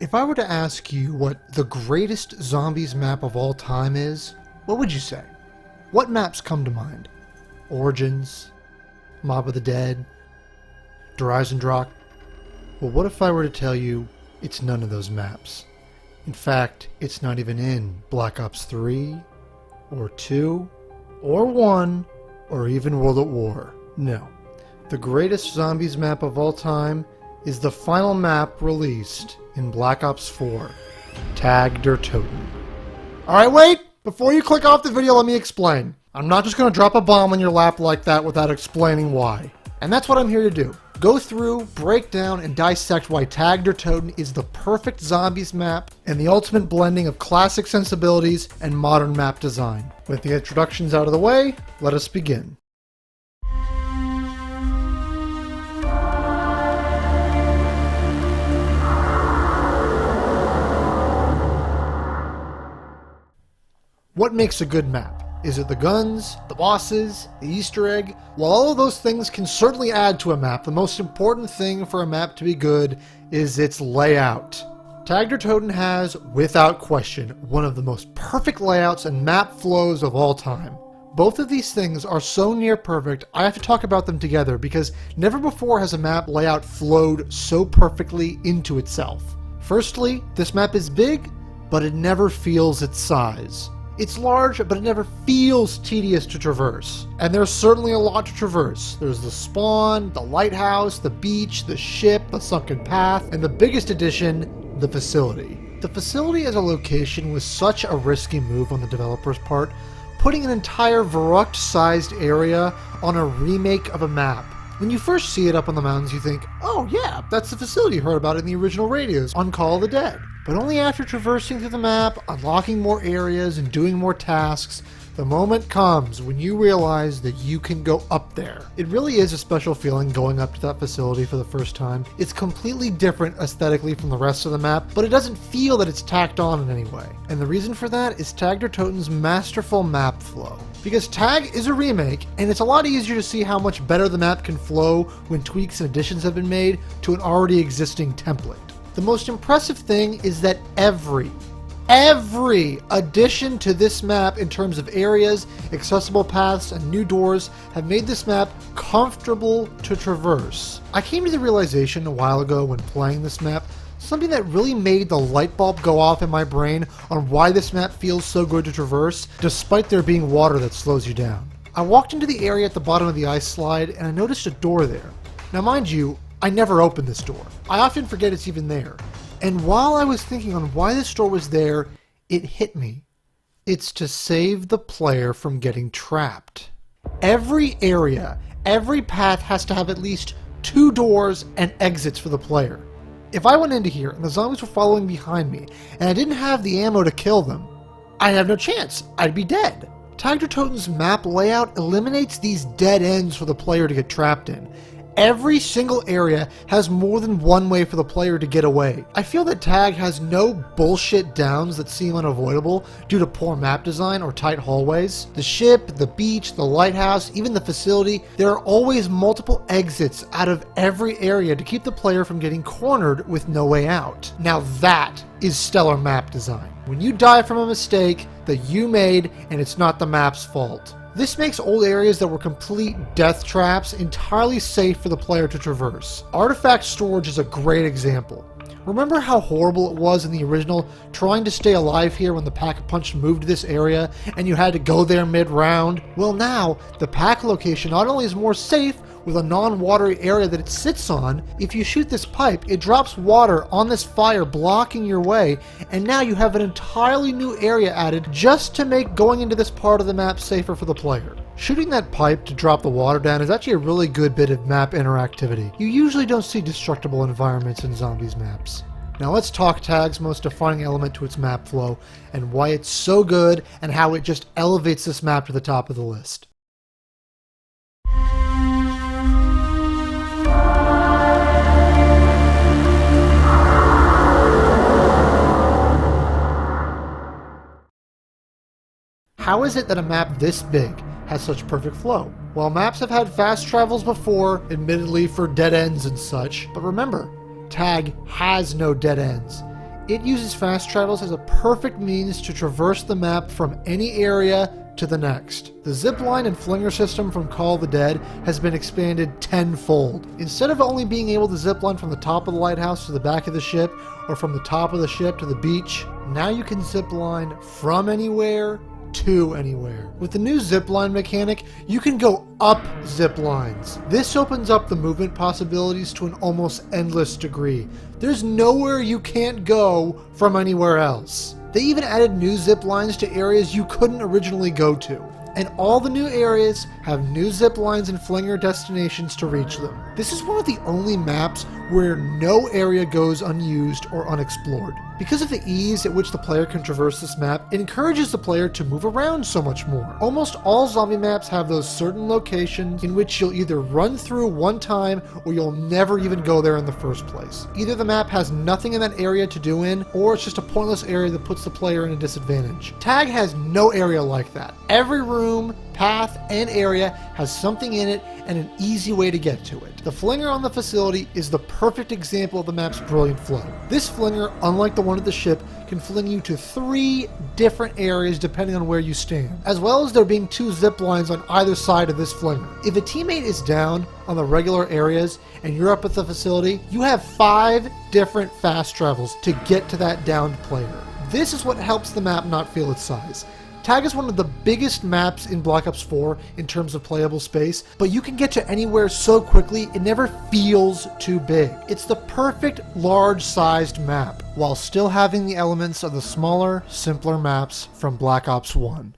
If I were to ask you what the greatest zombies map of all time is, what would you say? What maps come to mind? Origins? Mob of the Dead? Dreisendracht? Well, what if I were to tell you it's none of those maps? In fact, it's not even in Black Ops 3, or 2, or 1, or even World at War. No. The greatest zombies map of all time is the final map released in Black Ops 4, Tag der Toten. Alright, wait! Before you click off the video, let me explain. I'm not just going to drop a bomb on your lap like that without explaining why. And that's what I'm here to do. Go through, break down, and dissect why Tag der Toten is the perfect zombies map and the ultimate blending of classic sensibilities and modern map design. With the introductions out of the way, let us begin. What makes a good map? Is it the guns, the bosses, the Easter egg? While all of those things can certainly add to a map, the most important thing for a map to be good is its layout. Tag der Toten has, without question, one of the most perfect layouts and map flows of all time. Both of these things are so near perfect, I have to talk about them together because never before has a map layout flowed so perfectly into itself. Firstly, this map is big, but it never feels its size. It's large, but it never feels tedious to traverse. And there's certainly a lot to traverse. There's the spawn, the lighthouse, the beach, the ship, the sunken path, and the biggest addition, the facility. The facility as a location was such a risky move on the developer's part, putting an entire Verrückt-sized area on a remake of a map. When you first see it up on the mountains, you think, oh yeah, that's the facility you heard about in the original radios on Call of the Dead. But only after traversing through the map, unlocking more areas, and doing more tasks, the moment comes when you realize that you can go up there. It really is a special feeling going up to that facility for the first time. It's completely different aesthetically from the rest of the map, but it doesn't feel that it's tacked on in any way. And the reason for that is Tag der Toten's masterful map flow. Because Tag is a remake, and it's a lot easier to see how much better the map can flow when tweaks and additions have been made to an already existing template. The most impressive thing is that every addition to this map in terms of areas, accessible paths, and new doors have made this map comfortable to traverse. I came to the realization a while ago when playing this map, something that really made the light bulb go off in my brain on why this map feels so good to traverse, despite there being water that slows you down. I walked into the area at the bottom of the ice slide and I noticed a door there. Now mind you, I never opened this door. I often forget it's even there. And while I was thinking on why this door was there, it hit me. It's to save the player from getting trapped. Every area, every path has to have at least 2 doors and exits for the player. If I went into here and the zombies were following behind me and I didn't have the ammo to kill them, I'd have no chance. I'd be dead. Tag der Toten's map layout eliminates these dead ends for the player to get trapped in. Every single area has more than one way for the player to get away. I feel that Tag has no bullshit downs that seem unavoidable due to poor map design or tight hallways. The ship, the beach, the lighthouse, even the facility, there are always multiple exits out of every area to keep the player from getting cornered with no way out. Now that is stellar map design. When you die from a mistake that you made and it's not the map's fault. This makes old areas that were complete death traps entirely safe for the player to traverse. Artifact storage is a great example. Remember how horrible it was in the original trying to stay alive here when the Pack-a-Punch moved to this area and you had to go there mid-round? Well now, the pack location not only is more safe with a non-watery area that it sits on, if you shoot this pipe, it drops water on this fire blocking your way, and now you have an entirely new area added just to make going into this part of the map safer for the player. Shooting that pipe to drop the water down is actually a really good bit of map interactivity. You usually don't see destructible environments in zombies maps. Now let's talk Tag's most defining element to its map flow, and why it's so good, and how it just elevates this map to the top of the list. How is it that a map this big has such perfect flow? Well, maps have had fast travels before, admittedly for dead ends and such, but remember, Tag has no dead ends. It uses fast travels as a perfect means to traverse the map from any area to the next. The zipline and flinger system from Call of the Dead has been expanded tenfold. Instead of only being able to zipline from the top of the lighthouse to the back of the ship, or from the top of the ship to the beach, now you can zipline from anywhere to anywhere. With the new zipline mechanic, you can go up zip lines. This opens up the movement possibilities to an almost endless degree. There's nowhere you can't go from anywhere else. They even added new zip lines to areas you couldn't originally go to. And all the new areas have new zip lines and flinger destinations to reach them. This is one of the only maps where no area goes unused or unexplored. Because of the ease at which the player can traverse this map, it encourages the player to move around so much more. Almost all zombie maps have those certain locations in which you'll either run through one time or you'll never even go there in the first place. Either the map has nothing in that area to do in, or it's just a pointless area that puts the player in a disadvantage. Tag has no area like that. Every room, path, and area has something in it and an easy way to get to it. The flinger on the facility is the perfect example of the map's brilliant flow. This flinger, unlike the one at the ship, can fling you to 3 different areas depending on where you stand, as well as there being 2 zip lines on either side of this flinger. If a teammate is down on the regular areas and you're up at the facility, you have 5 different fast travels to get to that downed player. This is what helps the map not feel its size. Tag is one of the biggest maps in Black Ops 4 in terms of playable space, but you can get to anywhere so quickly it never feels too big. It's the perfect large-sized map, while still having the elements of the smaller, simpler maps from Black Ops 1.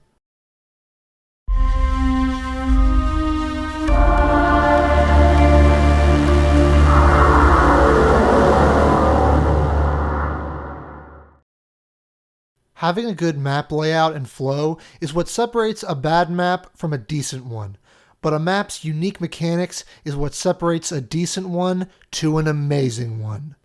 Having a good map layout and flow is what separates a bad map from a decent one, but a map's unique mechanics is what separates a decent one to an amazing one.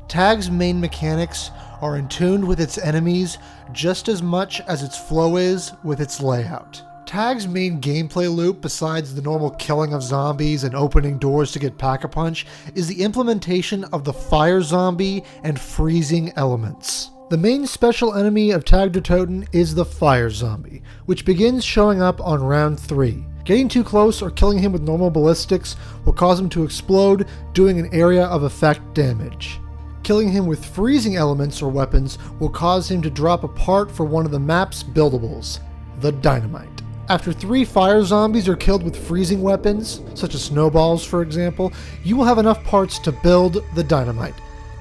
Tag's main mechanics are in tune with its enemies just as much as its flow is with its layout. Tag's main gameplay loop, besides the normal killing of zombies and opening doors to get Pack-a-Punch, is the implementation of the fire zombie and freezing elements. The main special enemy of Tag der Toten is the fire zombie, which begins showing up on round 3. Getting too close or killing him with normal ballistics will cause him to explode, doing an area of effect damage. Killing him with freezing elements or weapons will cause him to drop a part for one of the map's buildables, the dynamite. After 3 fire zombies are killed with freezing weapons, such as snowballs for example, you will have enough parts to build the dynamite.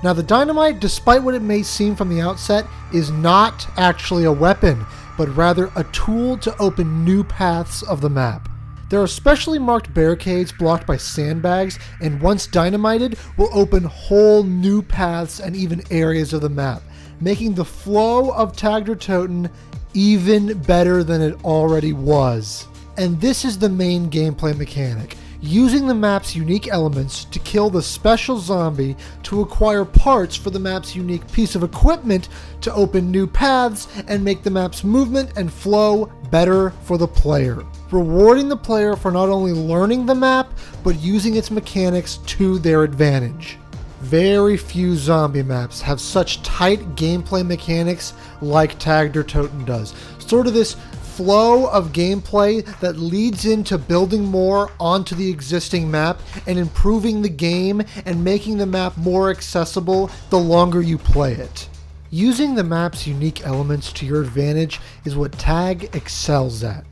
Now the dynamite, despite what it may seem from the outset, is not actually a weapon, but rather a tool to open new paths of the map. There are specially marked barricades blocked by sandbags, and once dynamited, will open whole new paths and even areas of the map, making the flow of Tag der Toten even better than it already was. And this is the main gameplay mechanic. Using the map's unique elements to kill the special zombie to acquire parts for the map's unique piece of equipment to open new paths and make the map's movement and flow better for the player. Rewarding the player for not only learning the map, but using its mechanics to their advantage. Very few zombie maps have such tight gameplay mechanics like Tag der Toten does. Sort of this flow of gameplay that leads into building more onto the existing map and improving the game and making the map more accessible the longer you play it. Using the map's unique elements to your advantage is what Tag excels at.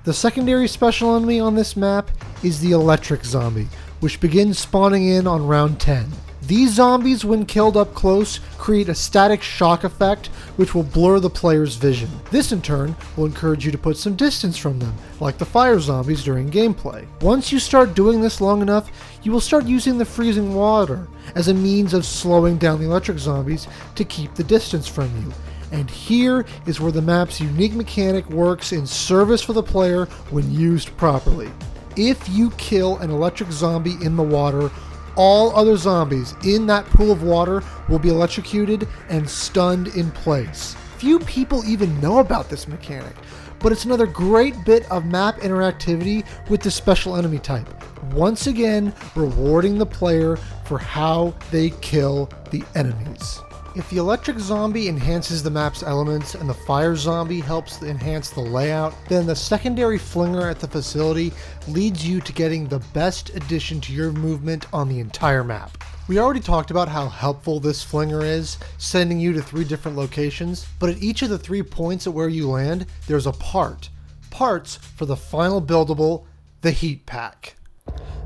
The secondary special enemy on this map is the electric zombie, which begins spawning in on round 10. These zombies, when killed up close, create a static shock effect which will blur the player's vision. This in turn will encourage you to put some distance from them, like the fire zombies during gameplay. Once you start doing this long enough, you will start using the freezing water as a means of slowing down the electric zombies to keep the distance from you. And here is where the map's unique mechanic works in service for the player when used properly. If you kill an electric zombie in the water, all other zombies in that pool of water will be electrocuted and stunned in place. Few people even know about this mechanic, but it's another great bit of map interactivity with the special enemy type. Once again, rewarding the player for how they kill the enemies. If the electric zombie enhances the map's elements and the fire zombie helps enhance the layout, then the secondary flinger at the facility leads you to getting the best addition to your movement on the entire map. We already talked about how helpful this flinger is, sending you to 3 different locations, but at each of the 3 points at where you land, there's a parts for the final buildable, the heat pack.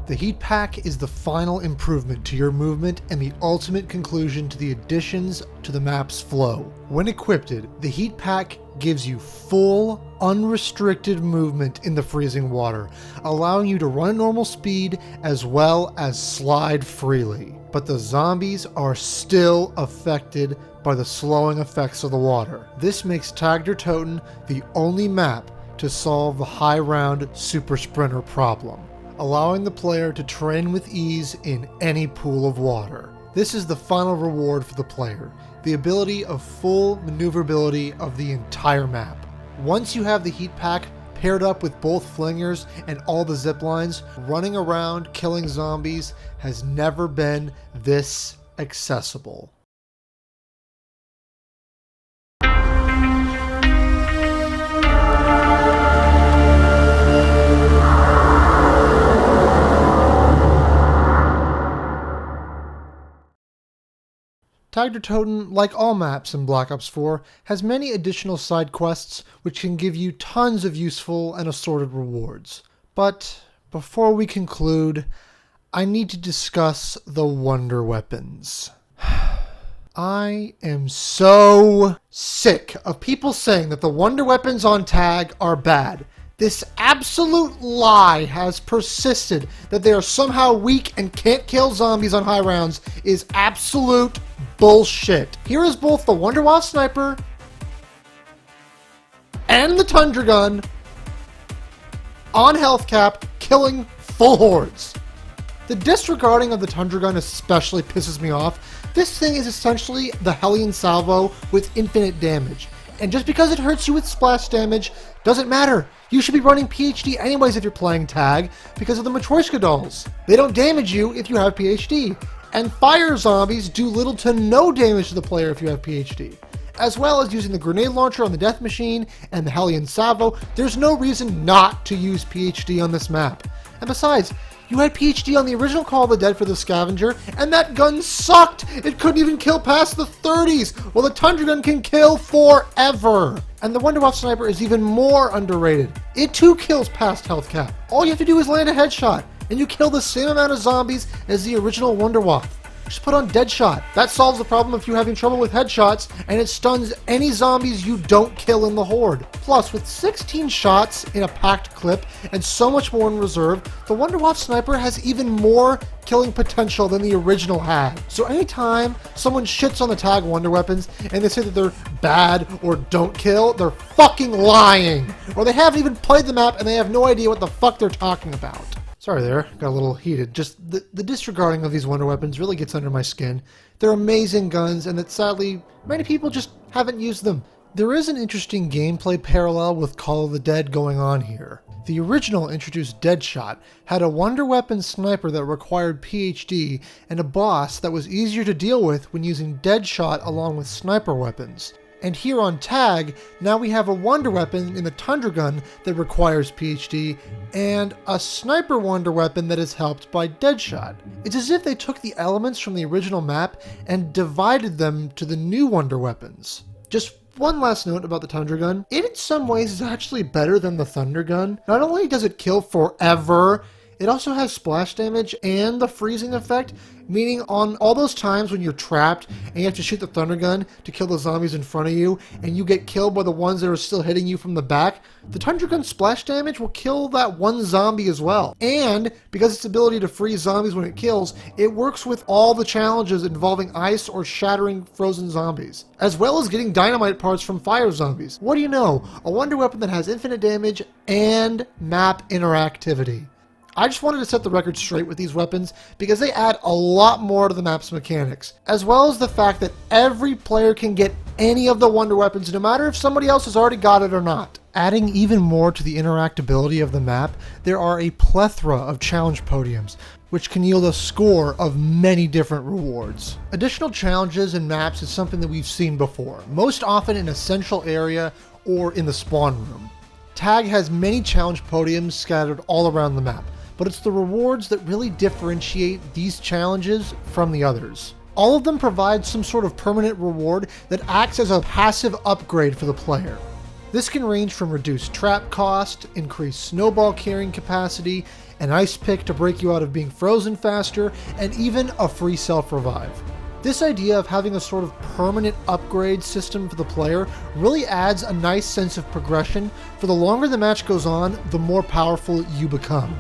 The heat pack is the final improvement to your movement and the ultimate conclusion to the additions to the map's flow. When equipped, the heat pack gives you full, unrestricted movement in the freezing water, allowing you to run at normal speed as well as slide freely. But the zombies are still affected by the slowing effects of the water. This makes Tag der Toten the only map to solve the high round super sprinter problem, allowing the player to train with ease in any pool of water. This is the final reward for the player, the ability of full maneuverability of the entire map. Once you have the heat pack paired up with both flingers and all the zip lines, running around killing zombies has never been this accessible. Tag der Toten, like all maps in Black Ops 4, has many additional side quests which can give you tons of useful and assorted rewards. But before we conclude, I need to discuss the wonder weapons. I am so sick of people saying that the wonder weapons on Tag are bad. This absolute lie has persisted that they are somehow weak and can't kill zombies on high rounds is absolute bullshit. Here is both the Wonder Wasp Sniper and the Tundra Gun on health cap killing full hordes. The disregarding of the Tundra Gun especially pisses me off. This thing is essentially the Hellion Salvo with infinite damage. And just because it hurts you with splash damage doesn't matter. You should be running PhD anyways if you're playing Tag because of the Matryoshka dolls. They don't damage you if you have PhD. And fire zombies do little to no damage to the player if you have PhD. As well as using the grenade launcher on the Death Machine and the Hellion Salvo, there's no reason not to use PhD on this map. And besides, you had PhD on the original Call of the Dead for the Scavenger, and that gun sucked! It couldn't even kill past the 30s, while the Tundra Gun can kill forever! And the Wonder Wasp Sniper is even more underrated. It too kills past health cap. All you have to do is land a headshot, and you kill the same amount of zombies as the original Wonder Wasp. Just put on Deadshot. That solves the problem if you're having trouble with headshots, and it stuns any zombies you don't kill in the horde. Plus, with 16 shots in a packed clip and so much more in reserve, the Wonder Wasp Sniper has even more killing potential than the original had. So anytime someone shits on the Tag Wonder Weapons and they say that they're bad or don't kill, they're fucking lying. Or they haven't even played the map and they have no idea what the fuck they're talking about. Sorry there, got a little heated. Just the disregarding of these wonder weapons really gets under my skin. They're amazing guns, and that sadly, many people just haven't used them. There is an interesting gameplay parallel with Call of the Dead going on here. The original introduced Deadshot had a wonder weapon sniper that required PhD and a boss that was easier to deal with when using Deadshot along with sniper weapons. And here on Tag, now we have a wonder weapon in the Tundra Gun that requires PhD, and a sniper wonder weapon that is helped by Deadshot. It's as if they took the elements from the original map and divided them to the new wonder weapons. Just one last note about the Tundra Gun. It in some ways is actually better than the Thunder Gun. Not only does it kill forever, it also has splash damage and the freezing effect, meaning on all those times when you're trapped and you have to shoot the Thunder Gun to kill the zombies in front of you and you get killed by the ones that are still hitting you from the back, the Tundra Gun splash damage will kill that one zombie as well. And because its ability to freeze zombies when it kills, it works with all the challenges involving ice or shattering frozen zombies, as well as getting dynamite parts from fire zombies. What do you know? A wonder weapon that has infinite damage and map interactivity. I just wanted to set the record straight with these weapons because they add a lot more to the map's mechanics, as well as the fact that every player can get any of the wonder weapons no matter if somebody else has already got it or not. Adding even more to the interactability of the map, there are a plethora of challenge podiums, which can yield a score of many different rewards. Additional challenges and maps is something that we've seen before, most often in a central area or in the spawn room. Tag has many challenge podiums scattered all around the map, but it's the rewards that really differentiate these challenges from the others. All of them provide some sort of permanent reward that acts as a passive upgrade for the player. This can range from reduced trap cost, increased snowball carrying capacity, an ice pick to break you out of being frozen faster, and even a free self-revive. This idea of having a sort of permanent upgrade system for the player really adds a nice sense of progression. For the longer the match goes on, the more powerful you become.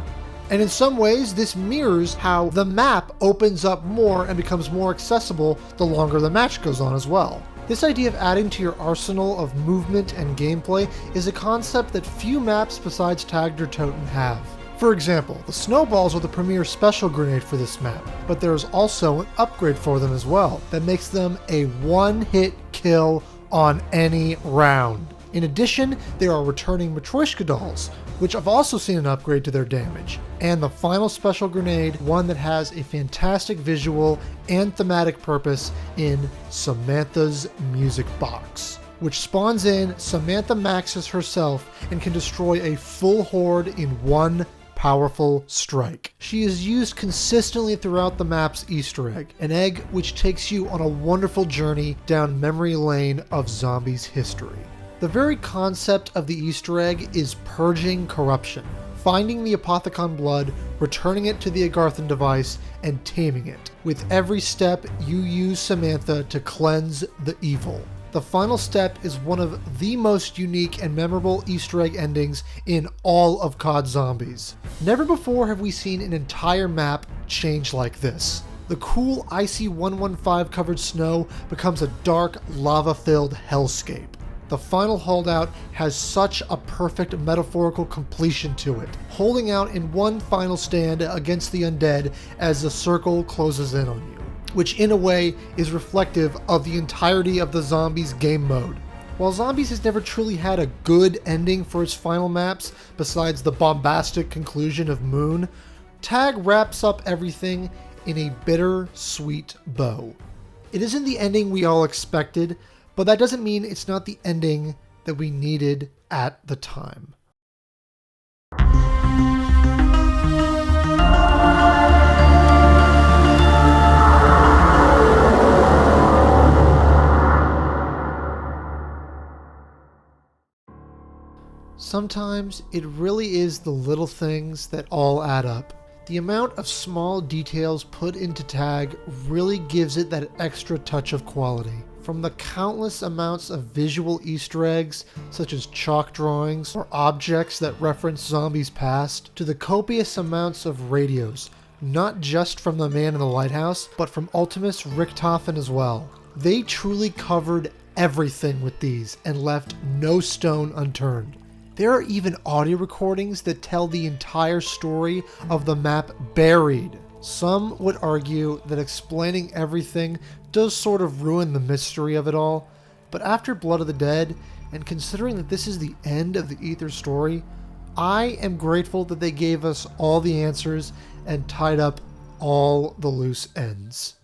And in some ways, this mirrors how the map opens up more and becomes more accessible the longer the match goes on as well. This idea of adding to your arsenal of movement and gameplay is a concept that few maps besides Tagged or Toten have. For example, the snowballs are the premier special grenade for this map, but there is also an upgrade for them as well that makes them a one-hit kill on any round. In addition, there are returning Matryoshka dolls, which I've also seen an upgrade to their damage. And the final special grenade, one that has a fantastic visual and thematic purpose in Samantha's music box, which spawns in Samantha Maxis herself and can destroy a full horde in one powerful strike. She is used consistently throughout the map's Easter egg, an egg which takes you on a wonderful journey down memory lane of zombies history. The very concept of the Easter egg is purging corruption, finding the Apothecon blood, returning it to the Agarthan device, and taming it. With every step, you use Samantha to cleanse the evil. The final step is one of the most unique and memorable Easter egg endings in all of COD Zombies. Never before have we seen an entire map change like this. The cool icy 115 covered snow becomes a dark lava-filled hellscape. The final holdout has such a perfect metaphorical completion to it, holding out in one final stand against the undead as the circle closes in on you, which in a way is reflective of the entirety of the Zombies game mode. While Zombies has never truly had a good ending for its final maps, besides the bombastic conclusion of Moon, Tag wraps up everything in a bitter-sweet bow. It isn't the ending we all expected, but that doesn't mean it's not the ending that we needed at the time. Sometimes it really is the little things that all add up. The amount of small details put into Tag really gives it that extra touch of quality. From the countless amounts of visual Easter eggs, such as chalk drawings or objects that reference zombies' past, to the copious amounts of radios, not just from the man in the lighthouse, but from Ultimus Richtofen as well. They truly covered everything with these and left no stone unturned. There are even audio recordings that tell the entire story of the map Buried. Some would argue that explaining everything does sort of ruin the mystery of it all, but after Blood of the Dead, and considering that this is the end of the Aether story, I am grateful that they gave us all the answers and tied up all the loose ends.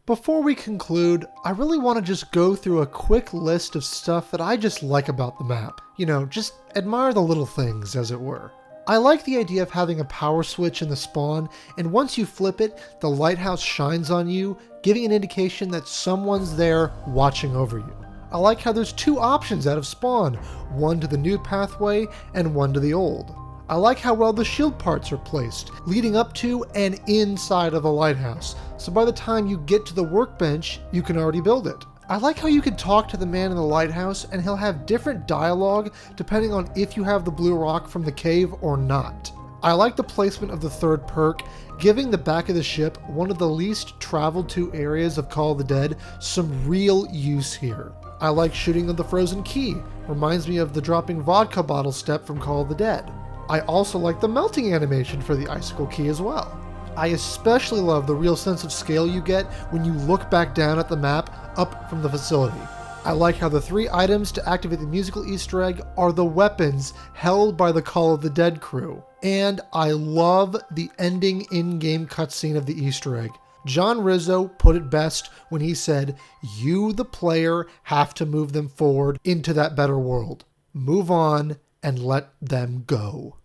Before we conclude, I really want to just go through a quick list of stuff that I just like about the map. You know, just admire the little things, as it were. I like the idea of having a power switch in the spawn, and once you flip it, the lighthouse shines on you, giving an indication that someone's there watching over you. I like how there's two options out of spawn, one to the new pathway and one to the old. I like how well the shield parts are placed, leading up to and inside of the lighthouse, so by the time you get to the workbench, you can already build it. I like how you can talk to the man in the lighthouse and he'll have different dialogue depending on if you have the blue rock from the cave or not. I like the placement of the third perk, giving the back of the ship, one of the least traveled to areas of Call of the Dead, some real use here. I like shooting of the frozen key, reminds me of the dropping vodka bottle step from Call of the Dead. I also like the melting animation for the icicle key as well. I especially love the real sense of scale you get when you look back down at the map up from the facility. I like how the 3 items to activate the musical Easter egg are the weapons held by the Call of the Dead crew. And I love the ending in-game cutscene of the Easter egg. John Rizzo put it best when he said, "You, the player, have to move them forward into that better world. Move on and let them go."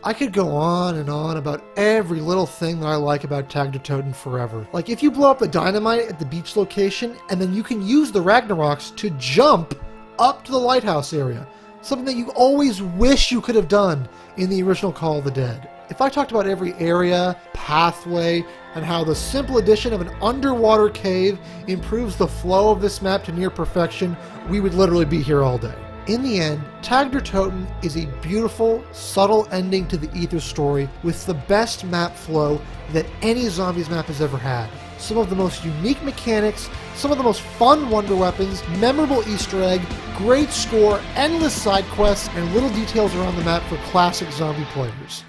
I could go on and on about every little thing that I like about Tag der Toten forever. Like if you blow up the dynamite at the beach location, and then you can use the Ragnaroks to jump up to the lighthouse area. Something that you always wish you could have done in the original Call of the Dead. If I talked about every area, pathway, and how the simple addition of an underwater cave improves the flow of this map to near perfection, we would literally be here all day. In the end, Tag der Toten is a beautiful, subtle ending to the Ether story with the best map flow that any Zombies map has ever had. Some of the most unique mechanics, some of the most fun wonder weapons, memorable Easter egg, great score, endless side quests, and little details around the map for classic zombie players.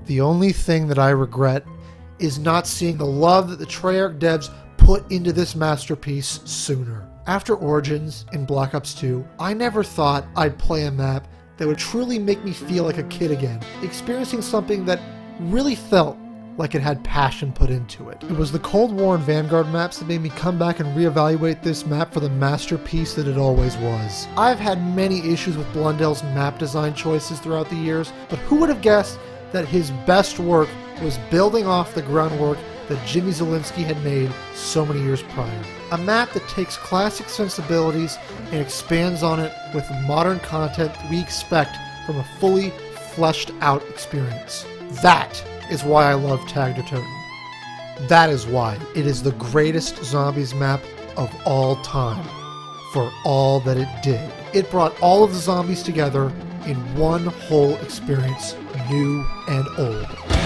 The only thing that I regret is not seeing the love that the Treyarch devs put into this masterpiece sooner. After Origins in Black Ops 2, I never thought I'd play a map that would truly make me feel like a kid again, experiencing something that really felt like it had passion put into it. It was the Cold War and Vanguard maps that made me come back and reevaluate this map for the masterpiece that it always was. I've had many issues with Blundell's map design choices throughout the years, but who would have guessed that his best work was building off the groundwork that Jimmy Zielinski had made so many years prior. A map that takes classic sensibilities and expands on it with modern content that we expect from a fully fleshed out experience. That is why I love Tag der Toten. That is why it is the greatest Zombies map of all time. For all that it did. It brought all of the zombies together in one whole experience, new and old.